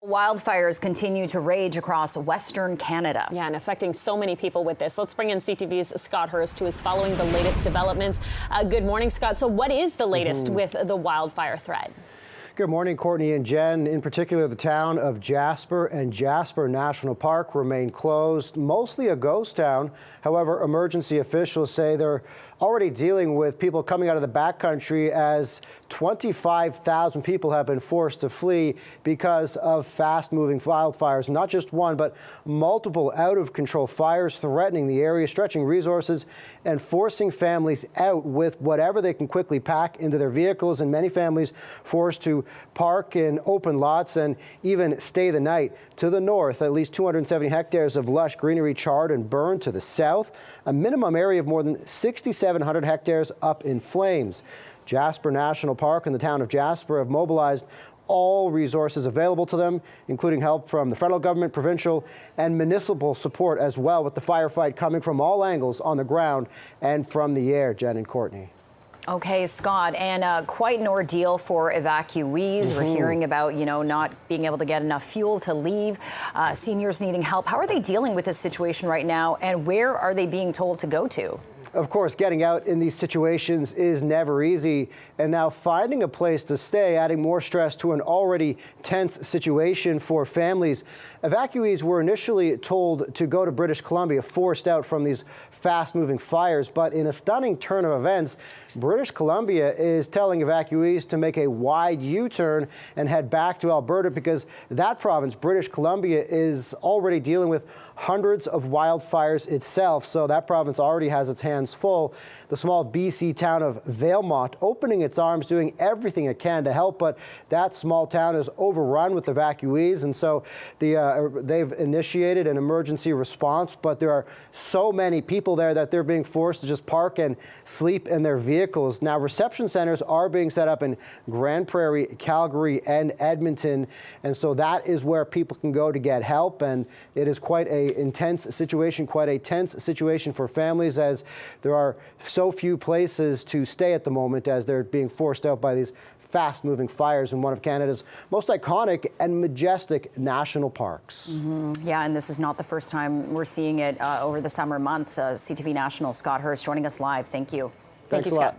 Wildfires continue to rage across Western Canada. Yeah, and affecting so many people with this. Let's bring in CTV's Scott Hurst, who is following the latest developments. Good morning, Scott. So what is the latest with the wildfire threat? Good morning, Courtney and Jen. In particular, the town of Jasper and Jasper National Park remain closed, mostly a ghost town. However, emergency officials say they're already dealing with people coming out of the backcountry as 25,000 people have been forced to flee because of fast-moving wildfires. Not just one, but multiple out-of-control fires threatening the area, stretching resources and forcing families out with whatever they can quickly pack into their vehicles, and many families forced to park in open lots and even stay the night. To the north, at least 270 hectares of lush greenery charred and burned. To the south, a minimum area of more than 6,700 hectares up in flames. Jasper National Park and the town of Jasper have mobilized all resources available to them, including help from the federal government, provincial and municipal support as well, with the firefight coming from all angles on the ground and from the air. Jen and Courtney. Okay, Scott, and quite an ordeal for evacuees. We're hearing about, not being able to get enough fuel to leave, seniors needing help. How are they dealing with this situation right now, and where are they being told to go to? Of course, getting out in these situations is never easy, and now finding a place to stay, adding more stress to an already tense situation for families. Evacuees were initially told to go to British Columbia, forced out from these fast-moving fires, but in a stunning turn of events, British Columbia is telling evacuees to make a wide U-turn and head back to Alberta, because that province, British Columbia, is already dealing with hundreds of wildfires itself, so that province already has its hands full. The small BC town of Valemount opening its arms, doing everything it can to help, but that small town is overrun with evacuees, and so they've initiated an emergency response, but there are so many people there that they're being forced to just park and sleep in their vehicles. Now, reception centers are being set up in Grand Prairie, Calgary and Edmonton, and so that is where people can go to get help, and it is quite a intense situation, quite a tense situation for families, as there are so few places to stay at the moment as they're being forced out by these fast-moving fires in one of Canada's most iconic and majestic national parks. Yeah, and this is not the first time we're seeing it over the summer months. CTV National Scott Hurst joining us live. Thank you. Thanks Scott.